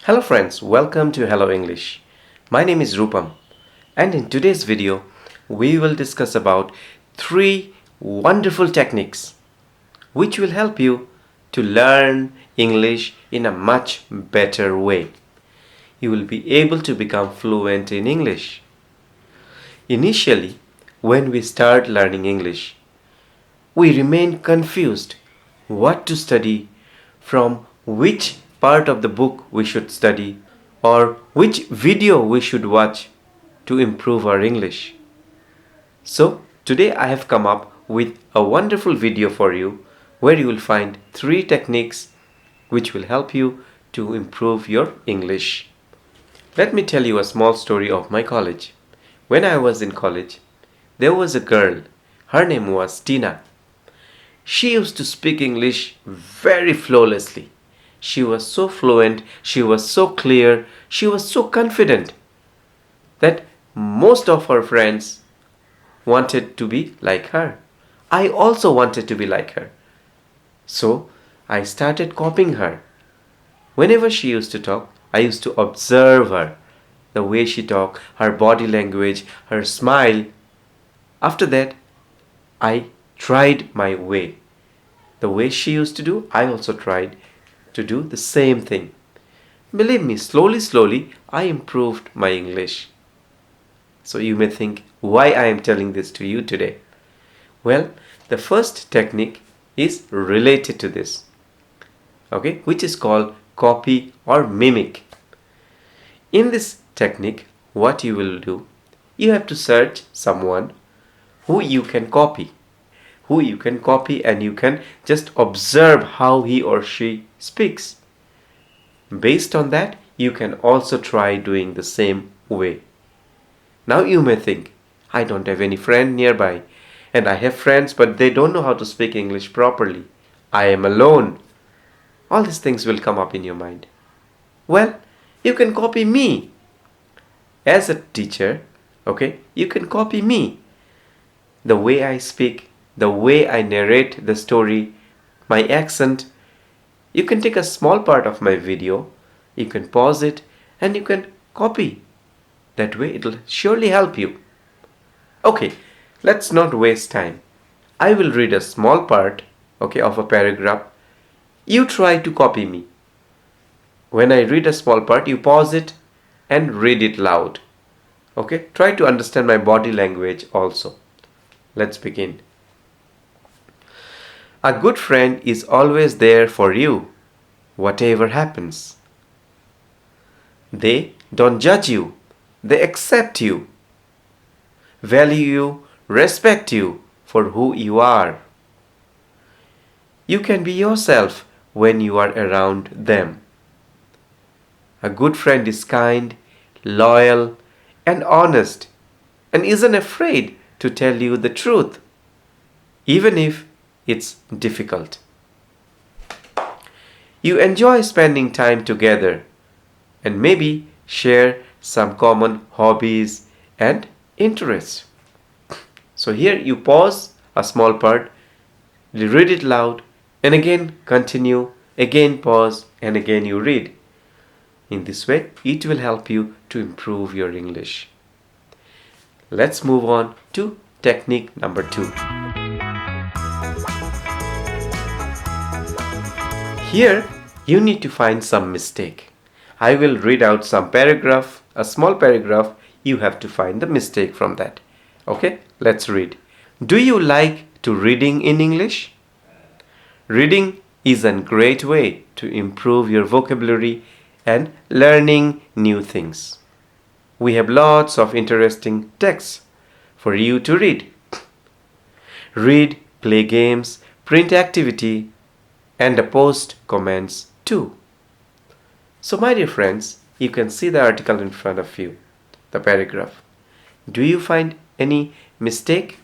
Hello friends, welcome to Hello English. My name is Rupam, and in today's video we will discuss about 3 wonderful techniques which will help you to learn English in a much better way. You will be able to become fluent in English. Initially, when we start learning English, we remain confused what to study, from which part of the book we should study, or which video we should watch to improve our English. So today I have come up with a wonderful video for you where you will find 3 techniques which will help you to improve your English. Let me tell you a small story of my college. When I was in college, there was a girl. Her name was Tina. She used to speak English very flawlessly. She was so fluent, she was so clear, she was so confident that most of her friends wanted to be like her. I also wanted to be like her. So I started copying her. Whenever she used to talk, I used to observe her, the way she talked, her body language, her smile. After that, I tried my way. The way she used to do, I also tried to do the same thing. Believe me, slowly, I improved my English. So you may think why I am telling this to you today. Well, the first technique is related to this, okay, which is called copy or mimic. In this technique, what you will do, you have to search someone who you can copy. And you can just observe how he or she speaks. Based on that, you can also try doing the same way. Now you may think, I don't have any friend nearby, and I have friends but they don't know how to speak English properly. I am alone. All these things will come up in your mind. Well, you can copy me. As a teacher, okay, you can copy me. The way I speak, the way I narrate the story, my accent. You can take a small part of my video, you can pause it, and you can copy. That way it will surely help you. Okay, let's not waste time. I will read a small part, okay, of a paragraph. You try to copy me. When I read a small part, you pause it and read it loud. Okay, try to understand my body language also. Let's begin. A good friend is always there for you, whatever happens. They don't judge you, they accept you, value you, respect you for who you are. You can be yourself when you are around them. A good friend is kind, loyal, and honest, and isn't afraid to tell you the truth, even if it's difficult. You enjoy spending time together and maybe share some common hobbies and interests. So here you pause a small part, you read it loud, and again continue, again pause, and again you read. In this way, it will help you to improve your English. Let's move on to technique number 2. Here, you need to find some mistake. I will read out some paragraph, a small paragraph. You have to find the mistake from that. Okay, let's read. Do you like to reading in English? Reading is a great way to improve your vocabulary and learning new things. We have lots of interesting texts for you to read. Read, play games, print activity, and post comments too. So my dear friends, you can see the article in front of you, the paragraph. Do you find any mistake?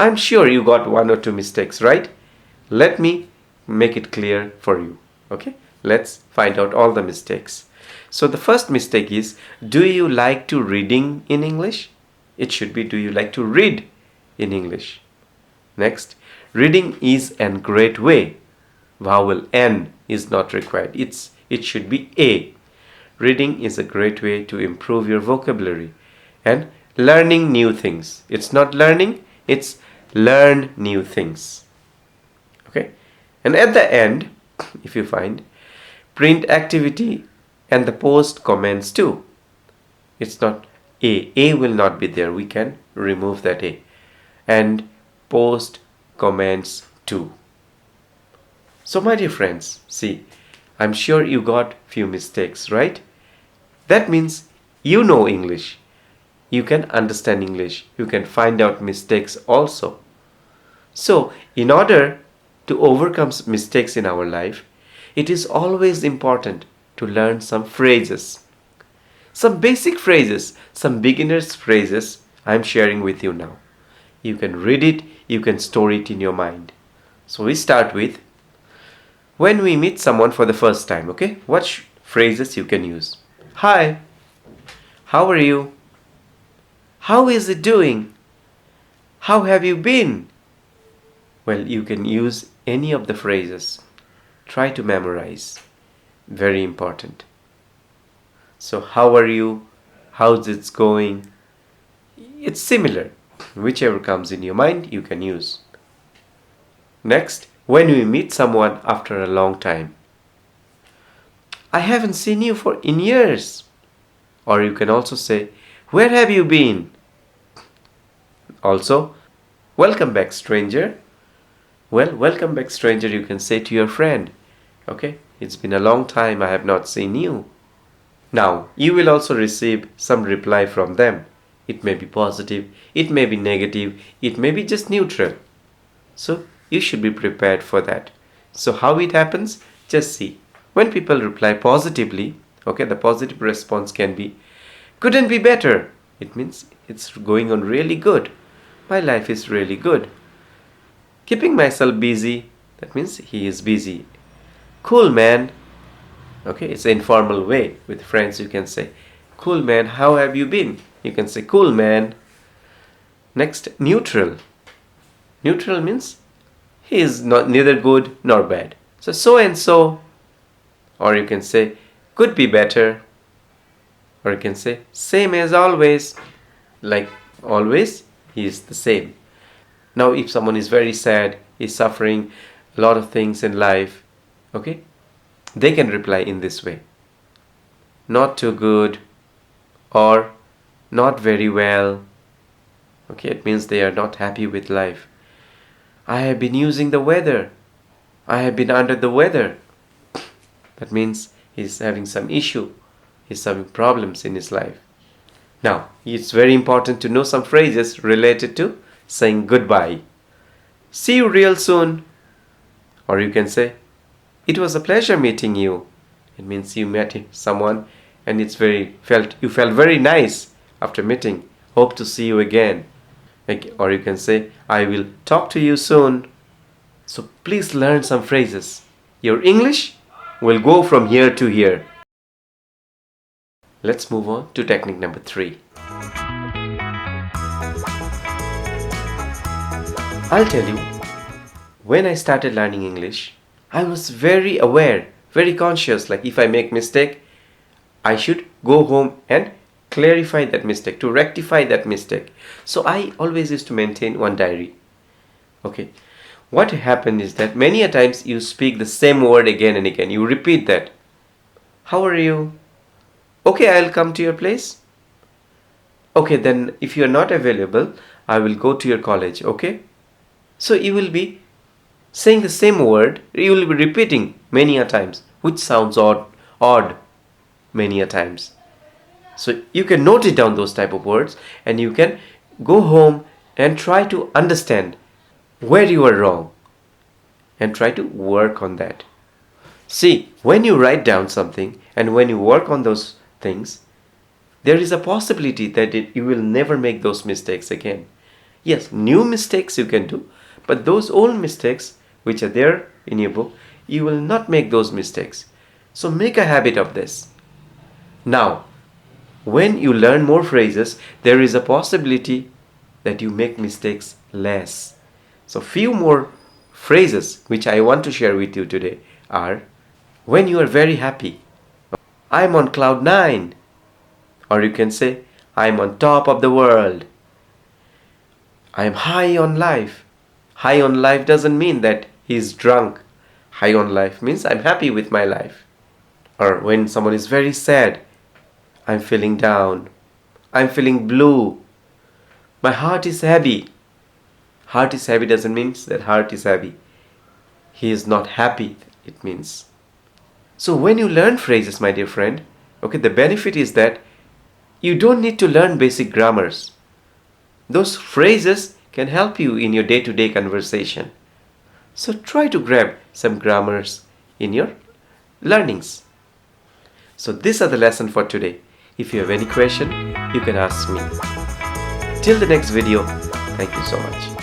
I'm sure you got 1 or 2 mistakes, right? Let me make it clear for you. Okay, let's find out all the mistakes. So the first mistake is, do you like to reading in English? It should be, do you like to read in English? Next, reading is a great way. vowel N is not required. It should be A. Reading is a great way to improve your vocabulary and learning new things. It's not learning, it's learn new things. Okay? And at the end, if you find print activity and the post comments too. It's not A. A will not be there. We can remove that A. And post comments too. So my dear friends, see, I'm sure you got few mistakes, right? That means you know English. You can understand English. You can find out mistakes also. So, in order to overcome mistakes in our life, it is always important to learn some phrases. Some basic phrases, some beginner's phrases I'm sharing with you now. You can read it, you can store it in your mind. So we start with when we meet someone for the first time, okay? What phrases you can use? Hi, how are you? How is it doing? How have you been? Well, you can use any of the phrases. Try to memorize. Very important. So, how are you? How's it going? It's similar. Whichever comes in your mind, you can use. Next, when we meet someone after a long time. I haven't seen you in years. Or you can also say, where have you been? Also, welcome back, stranger. Well, welcome back, stranger, you can say to your friend. Okay, it's been a long time, I have not seen you. Now, you will also receive some reply from them. It may be positive, it may be negative, it may be just neutral. So, you should be prepared for that. So, how it happens? Just see. When people reply positively, okay, the positive response can be, couldn't be better. It means it's going on really good. My life is really good. Keeping myself busy, that means he is busy. Cool, man. Okay, it's an informal way. With friends, you can say, cool, man, how have you been? You can say, cool, man. Next, neutral. Neutral means he is neither good nor bad. So and so. Or you can say, could be better. Or you can say, same as always. Like always, he is the same. Now, if someone is very sad, is suffering a lot of things in life, okay, they can reply in this way. Not too good or not very well. Okay, it means they are not happy with life. I have been using the weather. I have been under the weather. That means he's having some issue. He's having problems in his life. Now, it's very important to know some phrases related to saying goodbye. See you real soon. Or you can say, it was a pleasure meeting you. It means you met someone and you felt very nice after meeting. Hope to see you again. Or you can say, I will talk to you soon. So please learn some phrases. Your English will go from here to here. Let's move on to technique number 3. I'll tell you, when I started learning English, I was very aware, very conscious, like if I make mistake, I should go home and clarify that mistake, to rectify that mistake. So I always used to maintain one diary. Okay. What happened is that many a times you speak the same word again and again. You repeat that. How are you? Okay, I'll come to your place. Okay, then if you're not available, I will go to your college, okay? So you will be saying the same word, you will be repeating many a times, which sounds odd many a times. So you can note it down, those type of words, and you can go home and try to understand where you are wrong and try to work on that. See, when you write down something and when you work on those things, there is a possibility that you will never make those mistakes again. Yes, new mistakes you can do, but those old mistakes which are there in your book, you will not make those mistakes. So make a habit of this. Now, when you learn more phrases, there is a possibility that you make mistakes less. So few more phrases which I want to share with you today are: when you are very happy, I'm on cloud 9. Or you can say, I'm on top of the world. I'm high on life. High on life doesn't mean that he's drunk. High on life means I'm happy with my life. Or when someone is very sad, I'm feeling down. I'm feeling blue. My heart is heavy. Heart is heavy doesn't mean that heart is heavy. He is not happy, it means. So when you learn phrases, my dear friend, okay, the benefit is that you don't need to learn basic grammars. Those phrases can help you in your day-to-day conversation. So try to grab some grammars in your learnings. So these are the lesson for today. If you have any question, you can ask me. Till the next video, thank you so much.